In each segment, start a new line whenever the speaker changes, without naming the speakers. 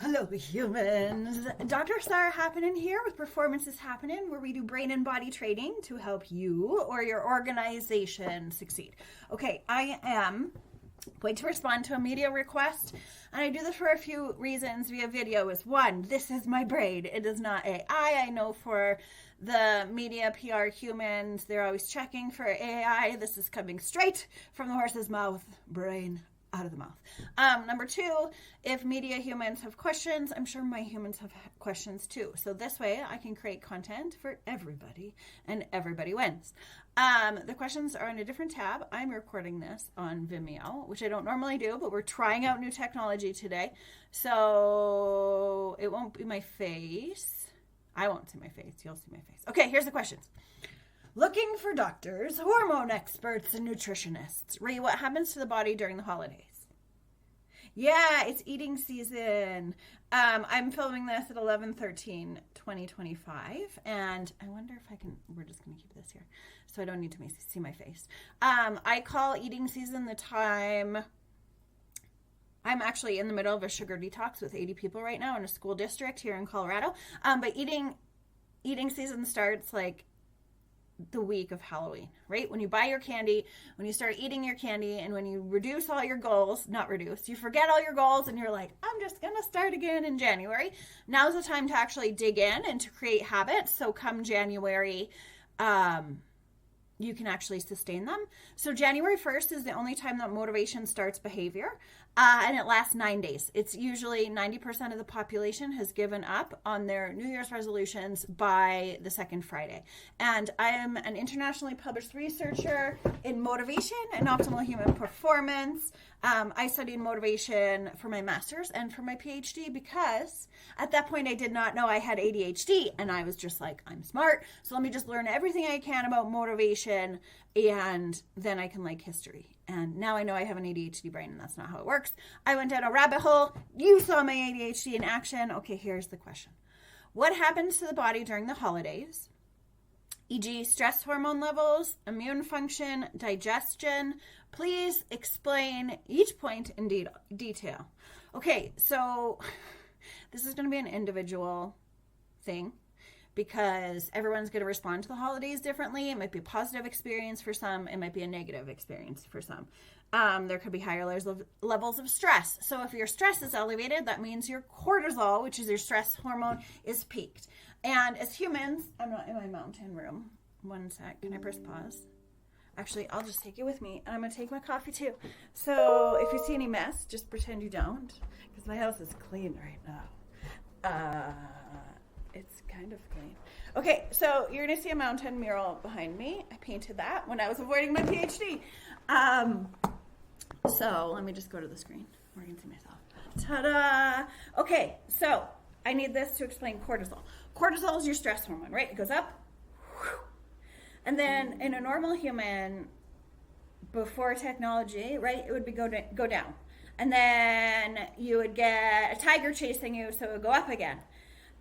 Hello, humans. Dr. Saara happening here with Performance is Happening, where we do brain and body training to help you or your organization succeed. Okay, I am going to respond to a media request, and I do this for a few reasons via video. Is one, this is my brain. It is not AI. I know for the media PR humans, they're always checking for AI. This is coming straight from the horse's mouth, brain out of the mouth. Number two, if media humans have questions, I'm sure my humans have questions too. So this way I can create content for everybody and everybody wins. The questions are in a different tab. I'm recording this on Vimeo, which I don't normally do, but we're trying out new technology today. So it won't be my face. I won't see my face. You'll see my face. Okay, here's the questions. Looking for doctors, hormone experts, and nutritionists. Ray, what happens to the body during the holidays? Yeah, it's eating season. I'm filming this at 11/13/2025, and I wonder if I can, we're just going to keep this here, so I don't need to see my face. I call eating season the time, I'm actually in the middle of a sugar detox with 80 people right now in a school district here in Colorado, but eating season starts like the week of Halloween, right? When you buy your candy, when you start eating your candy, and when you reduce all your goals, not reduce, you forget all your goals and you're like, I'm just going to start again in January. Now's the time to actually dig in and to create habits. So come January, you can actually sustain them. So January 1st is the only time that motivation starts behavior, and it lasts 9 days. It's usually 90% of the population has given up on their New Year's resolutions by the second Friday. And I am an internationally published researcher in motivation and optimal human performance. I studied motivation for my master's and for my PhD because at that point I did not know I had ADHD, and I was just like, I'm smart, so let me just learn everything I can about motivation, and then I can like history. And now I know I have an ADHD brain, and that's not how it works. I went down a rabbit hole. You saw my ADHD in action. Okay, here's the question. What happens to the body during the holidays? E.g. stress hormone levels, immune function, digestion. Please explain each point in detail. Okay, so this is going to be an individual thing because everyone's going to respond to the holidays differently. It might be a positive experience for some. It might be a negative experience for some. There could be higher levels of stress. So if your stress is elevated, that means your cortisol, which is your stress hormone, is peaked. And as humans, I'm not in my mountain room. One sec. Can I press pause? Actually, I'll just take it with me. And I'm going to take my coffee too. So if you see any mess, just pretend you don't. Because my house is clean right now. It's kind of clean. Okay, so you're going to see a mountain mural behind me. I painted that when I was avoiding my PhD. So let me just go to the screen where I can see myself. Ta-da! Okay, so I need this to explain cortisol. Cortisol is your stress hormone, right? It goes up. And then in a normal human, before technology, right, it would be go down. And then you would get a tiger chasing you, so it would go up again.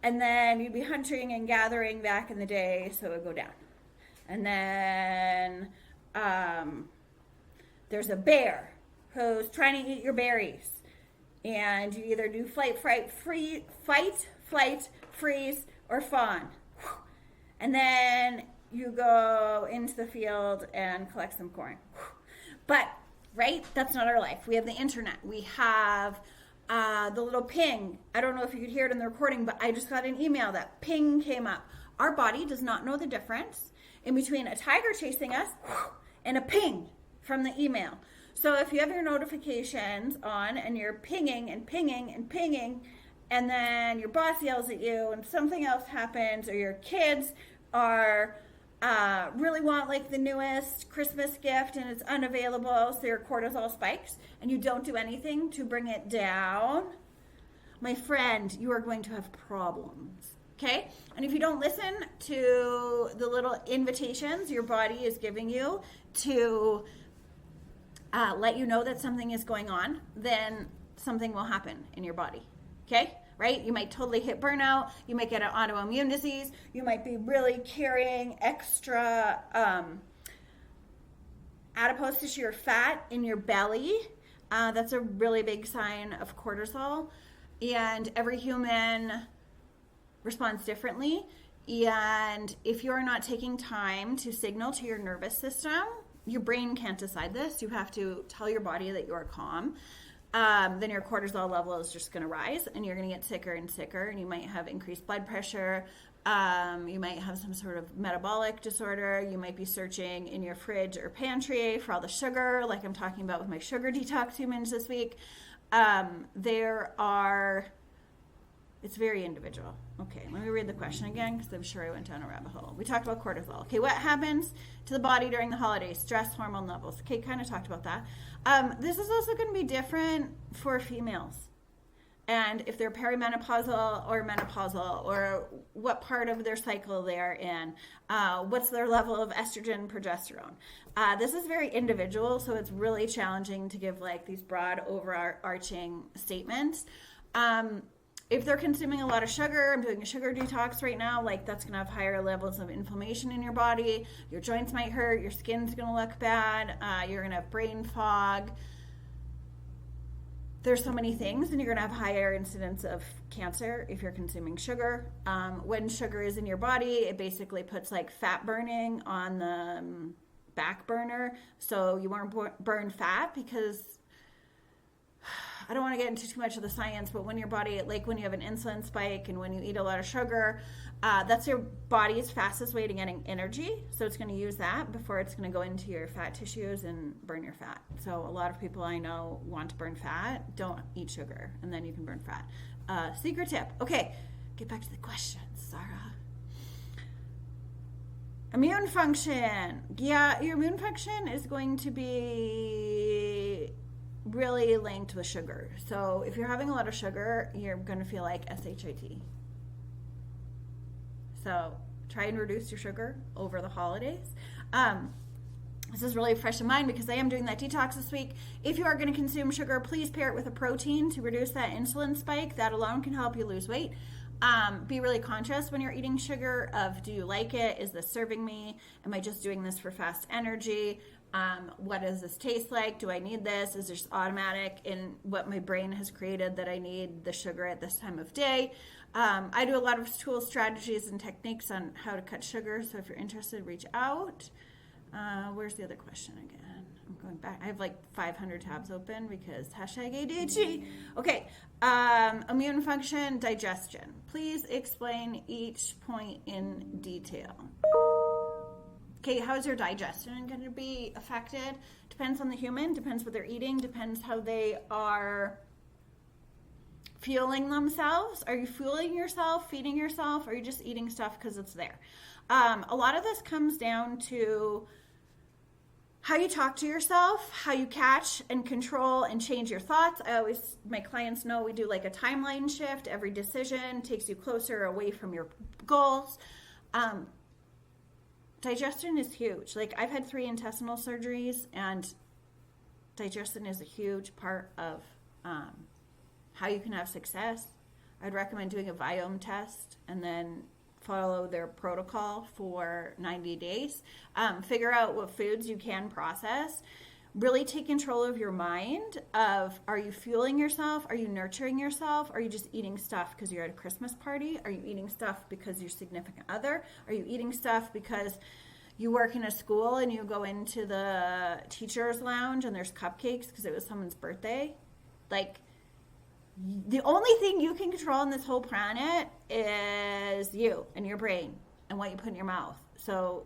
And then you'd be hunting and gathering back in the day, so it would go down. And then there's a bear who's trying to eat your berries. And you either do fight, flight, freeze, or fawn. And then you go into the field and collect some corn. But, right, that's not our life. We have the internet. We have the little ping. I don't know if you could hear it in the recording, but I just got an email that ping came up. Our body does not know the difference in between a tiger chasing us and a ping from the email. So if you have your notifications on and you're pinging and pinging and pinging, and then your boss yells at you and something else happens, or your kids are really want like the newest Christmas gift and it's unavailable, so your cortisol spikes and you don't do anything to bring it down, my friend, you are going to have problems. Okay? And if you don't listen to the little invitations your body is giving you to let you know that something is going on, then something will happen in your body. Okay? Right? You might totally hit burnout. You might get an autoimmune disease. You might be really carrying extra adipose tissue or fat in your belly. That's a really big sign of cortisol. And every human responds differently. And if you're not taking time to signal to your nervous system, your brain can't decide this. You have to tell your body that you are calm. Then your cortisol level is just going to rise, and you're going to get sicker and sicker, and you might have increased blood pressure. You might have some sort of metabolic disorder. You might be searching in your fridge or pantry for all the sugar, like I'm talking about with my sugar detox humans this week. It's very individual. Okay, let me read the question again because I'm sure I went down a rabbit hole. We talked about cortisol. Okay, what happens to the body during the holidays? Stress hormone levels. Okay, kind of talked about that. This is also going to be different for females. And if they're perimenopausal or menopausal, or what part of their cycle they're in, what's their level of estrogen and progesterone. This is very individual, so it's really challenging to give like these broad overarching statements. If they're consuming a lot of sugar, I'm doing a sugar detox right now, like that's going to have higher levels of inflammation in your body. Your joints might hurt. Your skin's going to look bad. You're going to have brain fog. There's so many things, and you're going to have higher incidence of cancer if you're consuming sugar. When sugar is in your body, it basically puts like fat burning on the back burner. So you want to burn fat because I don't want to get into too much of the science, but when your body, like when you have an insulin spike and when you eat a lot of sugar, that's your body's fastest way to getting energy. So it's going to use that before it's going to go into your fat tissues and burn your fat. So a lot of people I know want to burn fat. Don't eat sugar, and then you can burn fat. Secret tip. Okay, get back to the questions, Saara. Immune function. Yeah, your immune function is going to be really linked with sugar. So if you're having a lot of sugar, you're going to feel like SHIT. So try and reduce your sugar over the holidays. This is really fresh in mind because I am doing that detox this week. If you are going to consume sugar, please pair it with a protein to reduce that insulin spike. That alone can help you lose weight. Be really conscious when you're eating sugar of, do you like it? Is this serving me? Am I just doing this for fast energy? What does this taste like? Do I need this? Is this automatic in what my brain has created that I need the sugar at this time of day? I do a lot of tools, strategies, and techniques on how to cut sugar. So if you're interested, reach out. Where's the other question again? I'm going back. I have like 500 tabs open because #ADHD. Okay. Immune function, digestion. Please explain each point in detail. Okay, how is your digestion going to be affected? Depends on the human, depends what they're eating, depends how they are fueling themselves. Are you fueling yourself, feeding yourself, or are you just eating stuff because it's there? A lot of this comes down to how you talk to yourself, how you catch and control and change your thoughts. My clients know we do like a timeline shift. Every decision takes you closer or away from your goals. Digestion is huge. Like I've had 3 intestinal surgeries, and digestion is a huge part of how you can have success. I'd recommend doing a Viome test and then follow their protocol for 90 days. Figure out what foods you can process. Really take control of your mind of, are you fueling yourself? Are you nurturing yourself? Are you just eating stuff because you're at a Christmas party? Are you eating stuff because your significant other? Are you eating stuff because you work in a school and you go into the teacher's lounge and there's cupcakes because it was someone's birthday? Like, the only thing you can control on this whole planet is you and your brain and what you put in your mouth. So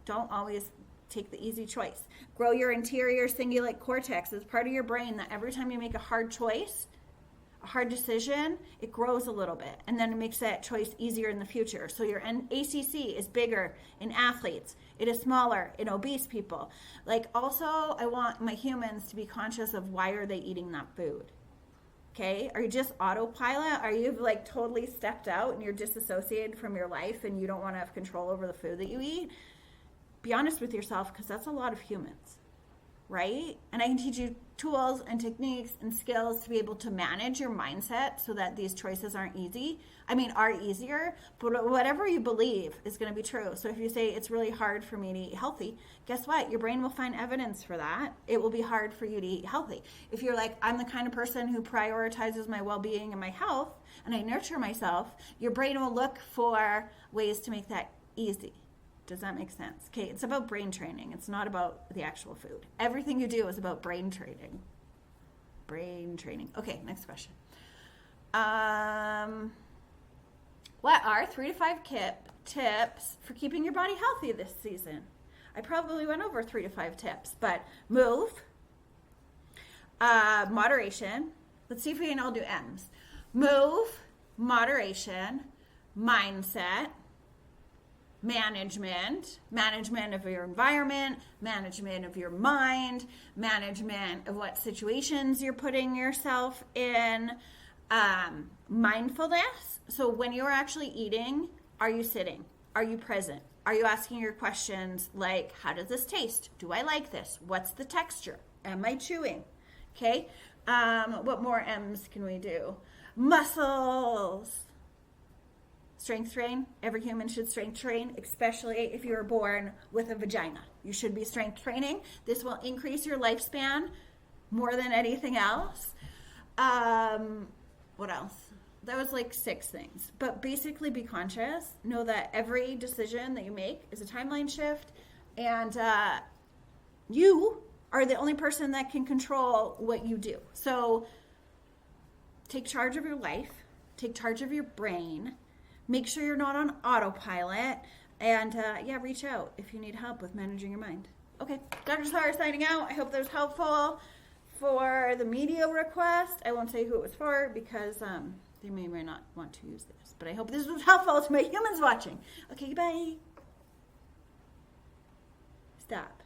don't always take the easy choice. Grow your interior cingulate cortex. It's part of your brain that every time you make a hard choice, a hard decision, it grows a little bit, and then it makes that choice easier in the future. So your ACC is bigger in athletes. It is smaller in obese people. Like, also, I want my humans to be conscious of, why are they eating that food? Okay, are you just autopilot? Are you like totally stepped out and you're disassociated from your life and you don't want to have control over the food that you eat? Be honest with yourself, because that's a lot of humans. right? And I can teach you tools and techniques and skills to be able to manage your mindset so that these choices are easier. But whatever you believe is going to be true. So if you say it's really hard for me to eat healthy, guess what? Your brain will find evidence for that. It will be hard for you to eat healthy. If you're like, I'm the kind of person who prioritizes my well-being and my health, and I nurture myself, your brain will look for ways to make that easy. Does that make sense? Okay, it's about brain training. It's not about the actual food. Everything you do is about brain training. Brain training. Okay, next question. What are 3 to 5 tips for keeping your body healthy this season? I probably went over 3 to 5 tips, but move, moderation. Let's see if we can all do M's. Move, moderation, mindset, management of your environment, management of your mind, management of what situations you're putting yourself in, mindfulness. So when you're actually eating, are you sitting? Are you present? Are you asking your questions like, how does this taste? Do I like this? What's the texture? Am I chewing? Okay. What more M's can we do? Muscles. Strength train. Every human should strength train, especially if you were born with a vagina. You should be strength training. This will increase your lifespan more than anything else. What else? That was like 6 things. But basically be conscious. Know that every decision that you make is a timeline shift. And you are the only person that can control what you do. So take charge of your life. Take charge of your brain. Make sure you're not on autopilot. And reach out if you need help with managing your mind. Okay, Dr. Saara signing out. I hope that was helpful. For the media request, I won't say who it was for because they may or may not want to use this. But I hope this was helpful to my humans watching. Okay, bye. Stop.